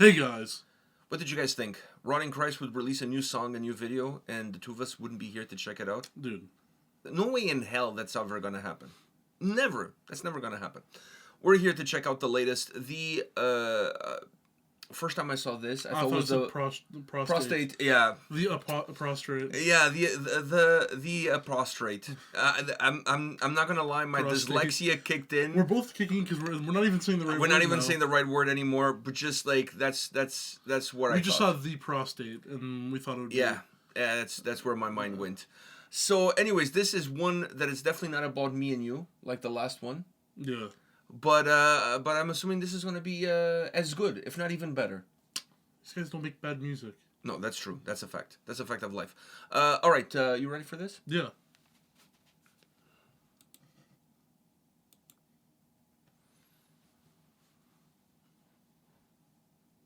Hey guys. What did you guys think? Rotting Christ would release a new song, a new video, and the two of us wouldn't be here to check it out? Dude. No way in hell that's ever gonna happen. Never. That's never gonna happen. We're here to check out the latest. The first time I saw this, I thought it was the prostate. Yeah. The prostrate. Yeah, the prostrate. I'm not gonna lie, my dyslexia kicked in. We're both kicking because we're not even saying the right word. We're not even saying the right word anymore, but just like that's what I thought. We just saw the prostate and we thought it would be. Yeah, that's where my mind went. So anyways, this is one that is definitely not about me and you, like the last one. Yeah. But I'm assuming this is going to be as good, if not even better. These guys don't make bad music. No, that's true. That's a fact. That's a fact of life. All right, you ready for this? Yeah.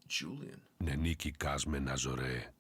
Julian. Νενίκηκάς με Ναζωραίε.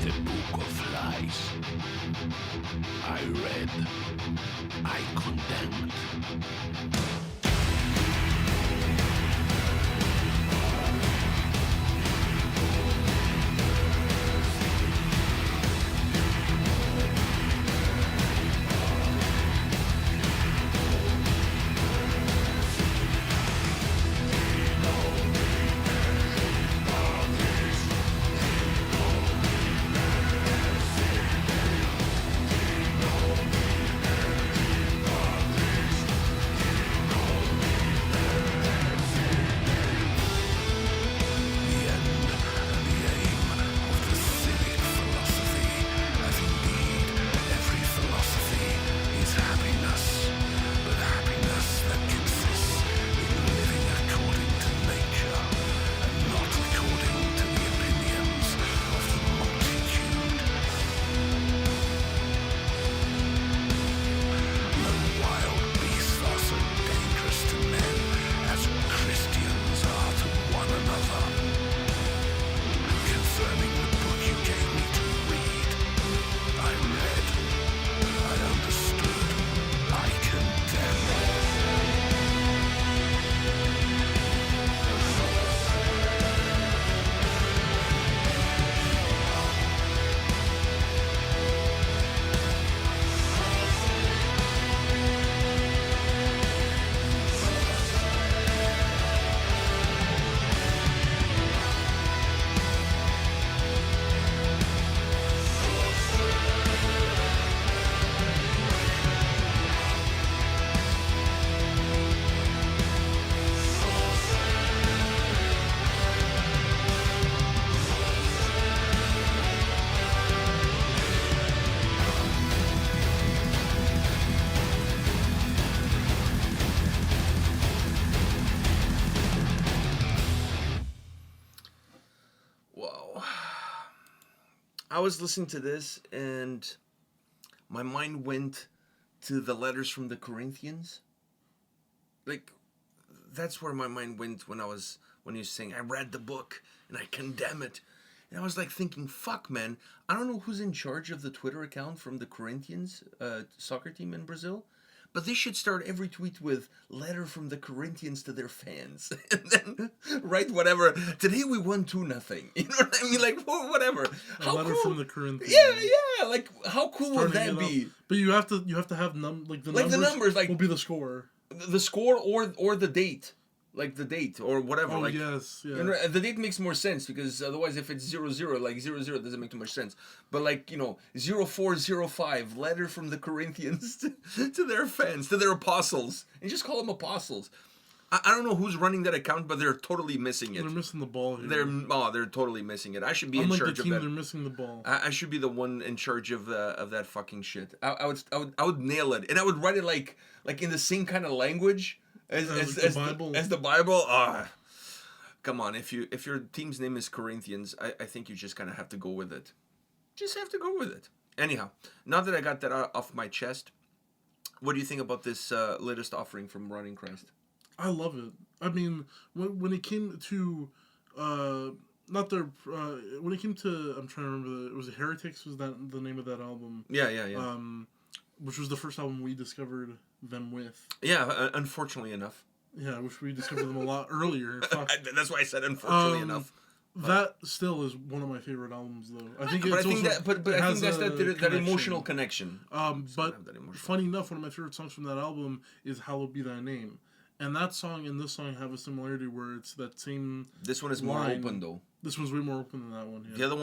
The book of lies. I read, I condemned. I was listening to this and my mind went to the letters from the Corinthians. Like, that's where my mind went when he was saying, I read the book and I condemn it. And I was like thinking, fuck, man, I don't know who's in charge of the Twitter account from the Corinthians soccer team in Brazil, but they should start every tweet with letter from the Corinthians to their fans. And then write whatever. Today we won 2-0. You know what I mean? Like, whatever. A letter from the Corinthians. Yeah. Like, how cool would that be? But you have to have the numbers like will be the score. The score or the date. Like the date or whatever. Oh, like, yes. You know, the date makes more sense because otherwise if it's 0-0, like 0-0 doesn't make too much sense. But like, 0405, letter from the Corinthians to their fans, to their apostles. And just call them apostles. I don't know who's running that account, but they're totally missing it. They're missing the ball here. They're totally missing it. I should be in charge of that. They're missing the ball. I should be the one in charge of that fucking shit. I would nail it. And I would write it like in the same kind of language as the Bible. Come on, if your team's name is Corinthians, I think you just kind of have to go with it. Just have to go with it. Anyhow, now that I got that off my chest, what do you think about this latest offering from Running Christ? I love it. I mean, when it came to when it came to, I'm trying to remember, was it Heretics? Was that the name of that album? Yeah. Which was the first album we discovered them with. Yeah, unfortunately enough. Yeah, I wish we discovered them a lot earlier. That's why I said unfortunately enough. That still is one of my favorite albums, though. I think that's that emotional connection. But funny enough, one of my favorite songs from that album is "Hallowed Be Thy Name," and that song and this song have a similarity where it's that same. This one is more open, though. This one's way more open than that one. Yeah. The other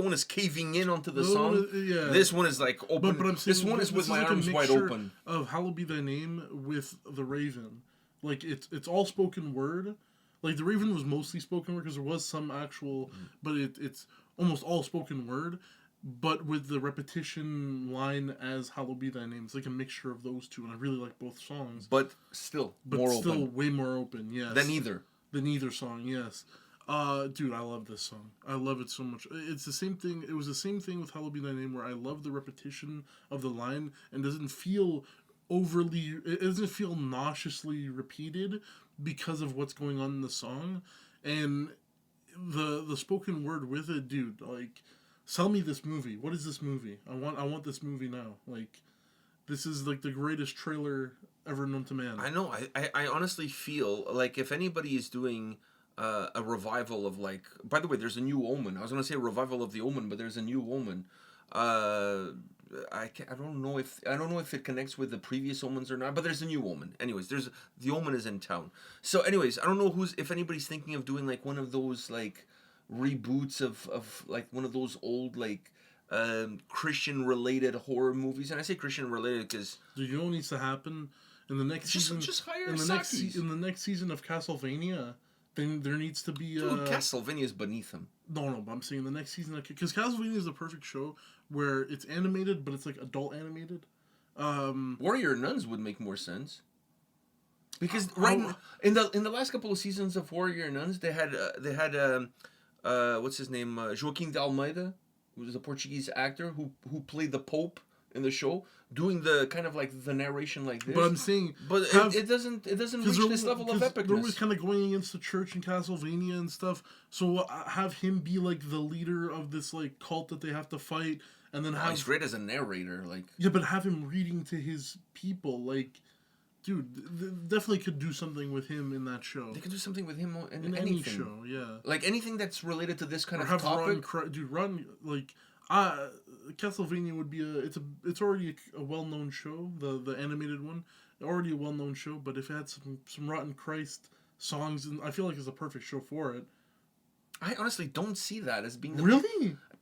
one is caving in onto the song. Yeah. This one is like open. But I'm saying, this one is with my arms wide open. Of "Hallowed Be Thy Name" with the Raven, like it's all spoken word. Like, the Raven was mostly spoken word because there was some actual, but it's almost all spoken word, but with the repetition line as "Hallowed Be Thy Name." It's like a mixture of those two, and I really like both songs. But still way more open, yes. Than either song, yes. Dude, I love this song. I love it so much. It's the same thing. It was the same thing with "Hallowed Be Thy Name," where I love the repetition of the line and doesn't feel it doesn't feel nauseously repeated because of what's going on in the song, and the spoken word with it, dude. Like, sell me this movie. What is this movie? I want this movie now. Like, this is like the greatest trailer ever known to man. I know. I honestly feel like if anybody is doing a revival of, like, by the way, there's a new Omen. I was gonna say a revival of the Omen, but there's a new Omen. I don't know if it connects with the previous Omens or not, but there's a new Omen. Anyways, the Omen is in town. So anyways, I don't know if anybody's thinking of doing like one of those like reboots of like one of those old like Christian related horror movies. And I say Christian related because you know what needs to happen in the next season? Just hire in the next season of Castlevania. Then there needs to be Castlevania is beneath him. No, but I'm saying the next season, because Castlevania is the perfect show where it's animated, but it's like adult animated. Warrior Nuns would make more sense. Because in the last couple of seasons of Warrior Nuns, they had what's his name, Joaquim de Almeida, who was a Portuguese actor who played the Pope in the show, doing the kind of like the narration like this. But I'm saying, it doesn't reach this level of epicness. They're always kind of going against the church in Castlevania and stuff. So have him be like the leader of this like cult that they have to fight, and then he's great as a narrator, like. Yeah, but have him reading to his people, like. Dude, they definitely could do something with him in that show. They could do something with him in anything. Any show, yeah. Like anything that's related to this kind of topic. Castlevania would be it's already a well-known show, the animated one, already a well-known show. But if it had some Rotten Christ songs, and I feel like it's a perfect show for it. I honestly don't see that as being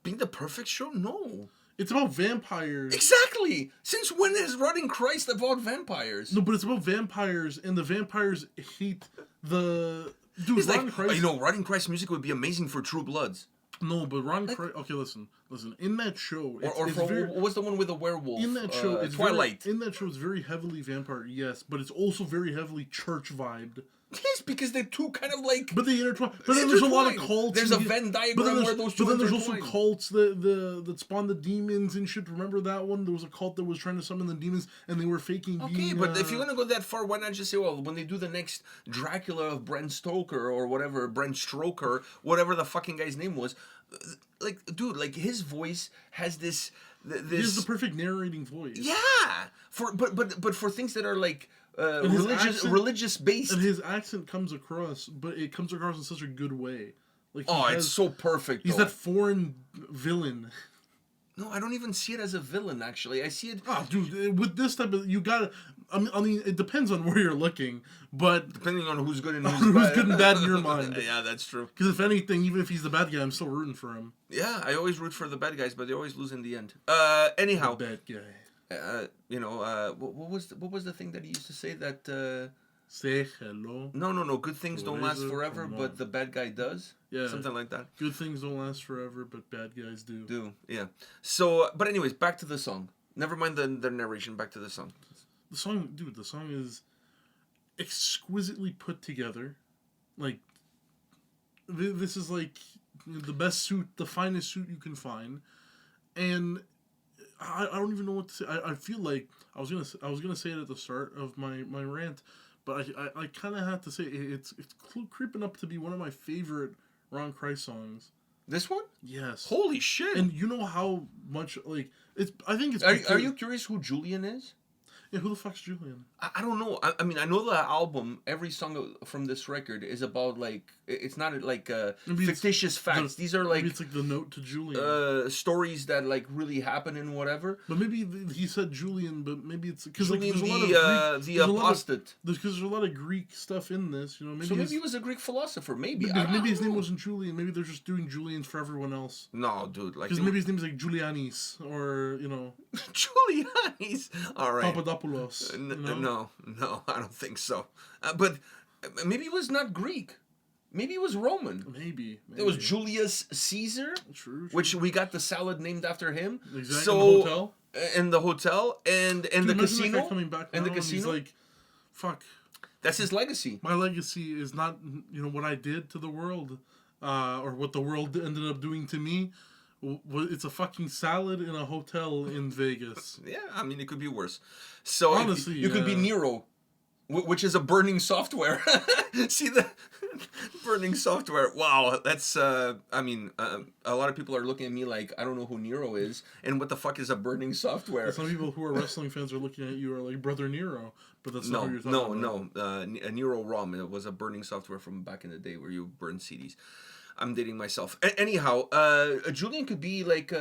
being the perfect show. No. It's about vampires. Exactly. Since when is Running Christ about vampires? No, but it's about vampires, and the vampires hate the... Dude, it's Running Christ music would be amazing for True Bloods. No, but Running Christ... Okay, listen. Listen, in that show, what was the one with the werewolf? In that show, it's Twilight. In that show, it's very heavily vampire, yes, but it's also very heavily church vibed. Yes, because they're two kind of like. But they intertwine. But then there's a lot of cults. There's a Venn diagram where those two. But then there's also cults that spawn the demons and shit. Remember that one? There was a cult that was trying to summon the demons, and they were faking. Okay, but if you're gonna go that far, why not just say, well, when they do the next Dracula of Bram Stoker or whatever, Bram Stoker, whatever the fucking guy's name was, like, dude, like his voice has this. He has the perfect narrating voice. Yeah, but for things that are like. Religious based, and his accent comes across, but it comes across in such a good way. Like it's so perfect. He's that foreign villain. No, I don't even see it as a villain. Actually, I see it. Oh, dude, with this type of, you gotta. I mean, it depends on where you're looking, but depending on who's good and who's good and bad in your mind. Yeah, that's true. Because if anything, even if he's the bad guy, I'm still rooting for him. Yeah, I always root for the bad guys, but they always lose in the end. Anyhow, the bad guy. What was the thing that he used to say that? Say hello. No. Good things don't last forever, but the bad guy does. Yeah, something like that. Good things don't last forever, but bad guys do. Yeah. So, but anyways, back to the song. Never mind the narration. Back to the song. The song is exquisitely put together. Like, this is like the best suit, the finest suit you can find, and. I don't even know what to say. I feel like I was gonna say it at the start of my rant, but I kind of have to say it's creeping up to be one of my favorite Ron Christ songs. This one? Yes. Holy shit! And you know how much like it's. I think it's. Are you curious who Julian is? Yeah, who the fuck's Julian? I don't know. I mean, I know the album, every song from this record is about, like, it's not like fictitious facts. These are like... Maybe it's like the note to Julian. Stories that, like, really happen and whatever. But maybe he said Julian, but maybe it's... Cause, Julian, like, there's a lot of the Apostate. Because there's a lot of Greek stuff in this, you know. Maybe he was a Greek philosopher, maybe. Maybe his name wasn't Julian. Maybe they're just doing Julians for everyone else. No, dude. Because maybe his name is like Julianis, or, you know... Julianis! All right. Papadopoulos. No, I don't think so. But maybe it was not Greek. Maybe it was Roman. Maybe. It was Julius Caesar, true. Which we got the salad named after him. Exactly. So in the hotel and the casino coming back and the casino. He's like, fuck. That's his legacy. My legacy is not, you know, what I did to the world, or what the world ended up doing to me. It's a fucking salad in a hotel in Vegas. Yeah, I mean, it could be worse. So honestly, you could be Nero, which is a burning software. See the burning software? Wow, that's. I mean, a lot of people are looking at me like I don't know who Nero is, and what the fuck is a burning software? Some people who are wrestling fans are looking at you are like Brother Nero, but that's not who you're talking about. No. Nero ROM. It was a burning software from back in the day where you burn CDs. I'm dating myself. Anyhow, Julian could be like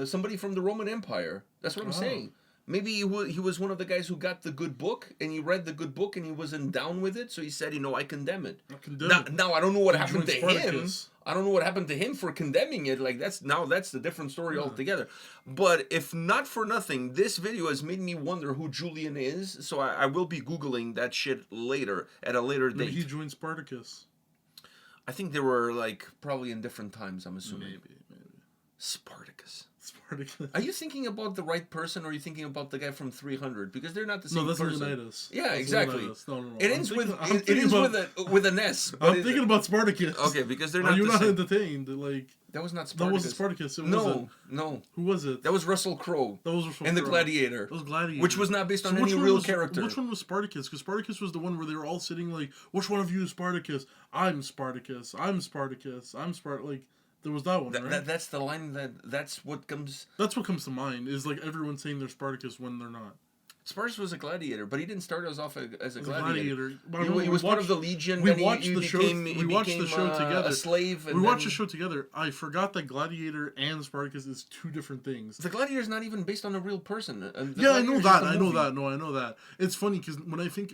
somebody from the Roman Empire. That's what I'm saying. Maybe he was one of the guys who got the good book, and he read the good book, and he wasn't down with it, so he said, I condemn it. Now, I don't know what happened to him. I don't know what happened to him for condemning it. Like, that's the different story altogether. But if not for nothing, this video has made me wonder who Julian is, so I will be Googling that shit later, at a later date. Maybe he joined Spartacus. I think they were, like, probably in different times, I'm assuming. Maybe. Spartacus. Spartacus. Are you thinking about the right person, or are you thinking about the guy from 300? Because they're not the same person. No, that's Leonidas. Yeah, that's exactly. Leonidas. No. It ends with an S. I'm thinking about Spartacus. Okay, because they're not. Are you the not same. entertained? Like that was not Spartacus. That wasn't Spartacus. It No. Who was it? That was Russell Crowe. That was Russell Crowe. And the Gladiator. That was Gladiator. Which was not based on any real character. Which one was Spartacus? Because Spartacus was the one where they were all sitting like, which one of you is Spartacus? I'm Spartacus. I'm Spartacus. I'm Spartacus. Like, there was that one, right? That's the line that's what comes... That's what comes to mind, is like everyone saying they're Spartacus when they're not. Spartacus was a gladiator, but he didn't start us off as a gladiator. He was part of the Legion. We watched the show together. A slave. We watched the show together. I forgot that Gladiator and Spartacus is two different things. The Gladiator is not even based on a real person. I know that. I know that. It's funny because when I think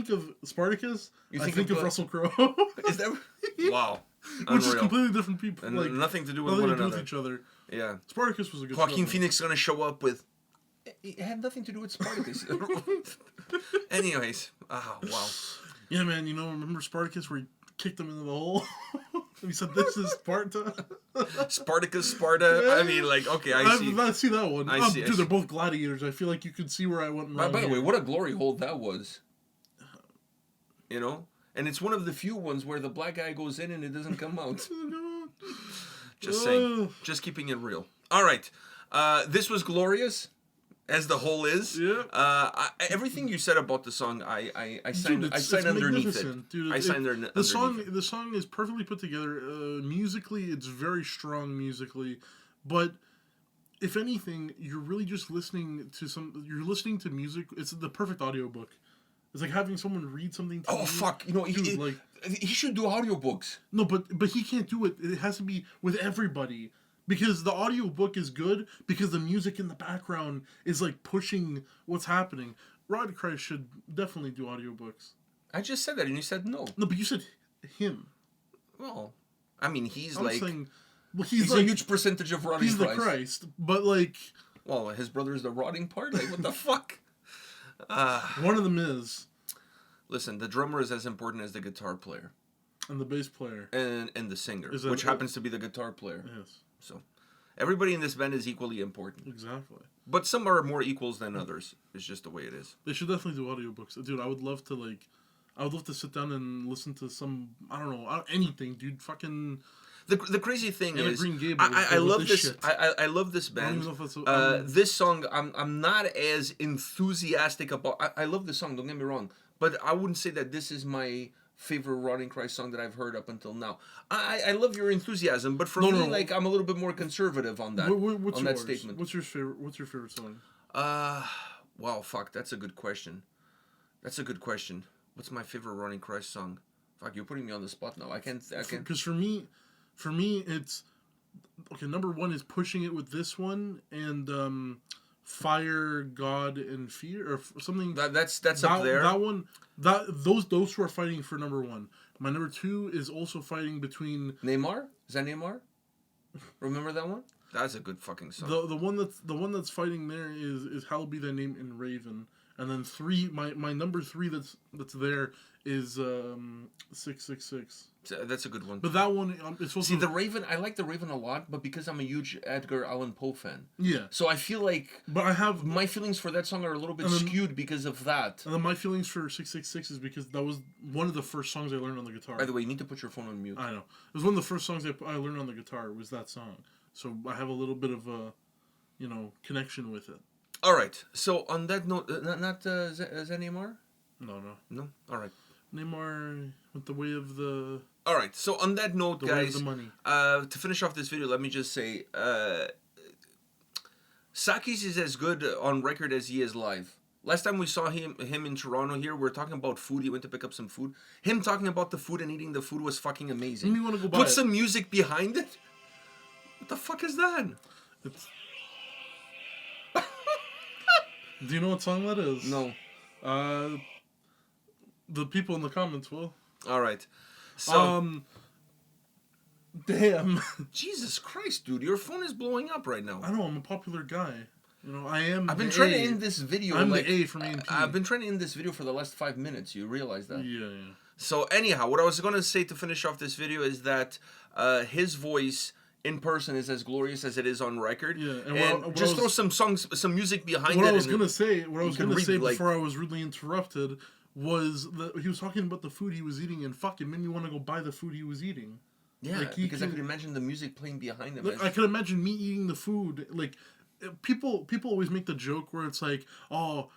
of Spartacus, I think of Russell Crowe. Is that wow? Which is completely different people. And like nothing to do with one another. With each other. Yeah. Spartacus was a good. Joaquin Phoenix is gonna show up with. It had nothing to do with Spartacus. Anyways, wow. Yeah, man. Remember Spartacus where he kicked him into the hole? He said, "This is Sparta." Spartacus, Sparta. Yeah. I mean, like, okay, I see. I see that one. I see, Dude, they're both gladiators. I feel like you could see where I went wrong. By the here. way, what a glory hole that was. You know? And it's one of the few ones where the black guy goes in and it doesn't come out. Just saying. Just keeping it real. All right. This was glorious, as the whole is. Yeah. Everything you said about the song, I signed, Dude, I signed underneath it. Dude, I signed underneath it. The song is perfectly put together. Musically, it's very strong musically, but if anything, you're really just listening to You're listening to music. It's the perfect audiobook. It's like having someone read something to you. Oh, fuck. You know, Dude, he should do audiobooks. No, but he can't do it. It has to be with everybody. Because the audiobook is good because the music in the background is like pushing what's happening. Rod Christ should definitely do audiobooks. I just said that and you said no. No, but you said him. Well, I mean, he's I'm like... saying, well, he's like, a huge percentage of rotting He's Christ. the Christ, but like... Well, his brother is the rotting part? Like, what the fuck? One of them is. Listen, the drummer is as important as the guitar player. And the bass player. And the singer, Is that, which happens to be the guitar player. Yes. So, everybody in this band is equally important. Exactly. But some are more equals than others. It's just the way it is. They should definitely do audiobooks. Dude, I would love to sit down and listen to some, I don't know, anything, dude. Fucking... The crazy thing is, Green Gable I love this. shit. I love this band. This song, I'm not as enthusiastic about. I love the song. Don't get me wrong, but I wouldn't say that this is my favorite Rotting Christ song that I've heard up until now. I love your enthusiasm, but for me, like, I'm a little bit more conservative on that. What's on that yours? statement. What's your favorite song? Wow, fuck, that's a good question. What's my favorite Rotting Christ song? Fuck, you're putting me on the spot now. I can't. Because for me, it's okay. Number one is Pushing It with this one, and Fire, God, and Fear, or something. That's up there. That one, those two are fighting for number one. My number two is also fighting between Neymar. Is that Neymar? Remember that one? That's a good fucking song. The one that's fighting there is Hallowed Be Thy Name and Raven, and then my number three that's there is 666. That's a good one. But that one, it's supposed to... the Raven. I like the Raven a lot, but because I'm a huge Edgar Allan Poe fan, yeah. So I feel like, but I have my feelings for that song are a little bit skewed because of that. And then my feelings for 666 is because that was one of the first songs I learned on the guitar. By the way, you need to put your phone on mute. I know. It was one of the first songs I learned on the guitar. Was that song? So I have a little bit of a, connection with it. All right. So on that note, not is that Neymar? No. All right. Neymar went the way of the... All right, so on that note, the guys, way of the money. To finish off this video, let me just say, Sakis is as good on record as he is live. Last time we saw him in Toronto here, we were talking about food. He went to pick up some food. Him talking about the food and eating the food was fucking amazing. Maybe you want to go buy Put some music behind it. What the fuck is that? Do you know what song that is? No. The people in the comments will. All right. So, damn. Jesus Christ, dude, your phone is blowing up right now. I know, I'm a popular guy. I am. I've been trying to end this video. I'm the A from A&P. I've been trying to end this video for the last 5 minutes. You realize that? Yeah. So anyhow, what I was going to say to finish off this video is that his voice in person is as glorious as it is on record. Yeah, and just throw some music behind it. What I was going to say like, before I was rudely interrupted was that he was talking about the food he was eating, and fuck, it made me want to go buy the food he was eating. Yeah, because I could imagine the music playing behind him. I could imagine me eating the food. Like, people always make the joke where it's like, would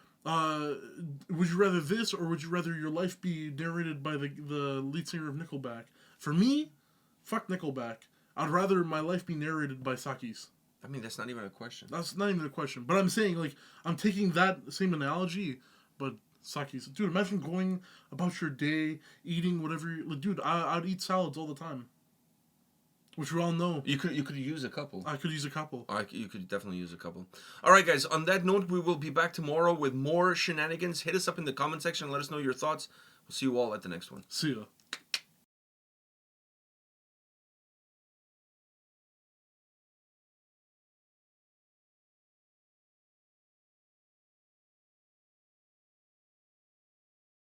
you rather this, or would you rather your life be narrated by the lead singer of Nickelback? For me, fuck Nickelback. I'd rather my life be narrated by Sakis. I mean, that's not even a question. That's not even a question. But I'm saying, like, I'm taking that same analogy, but Sakis. Dude, imagine going about your day, eating whatever dude, I'd eat salads all the time. Which we all know. You could use a couple. I could use a couple. You could definitely use a couple. All right, guys. On that note, we will be back tomorrow with more shenanigans. Hit us up in the comment section. Let us know your thoughts. We'll see you all at the next one. See ya.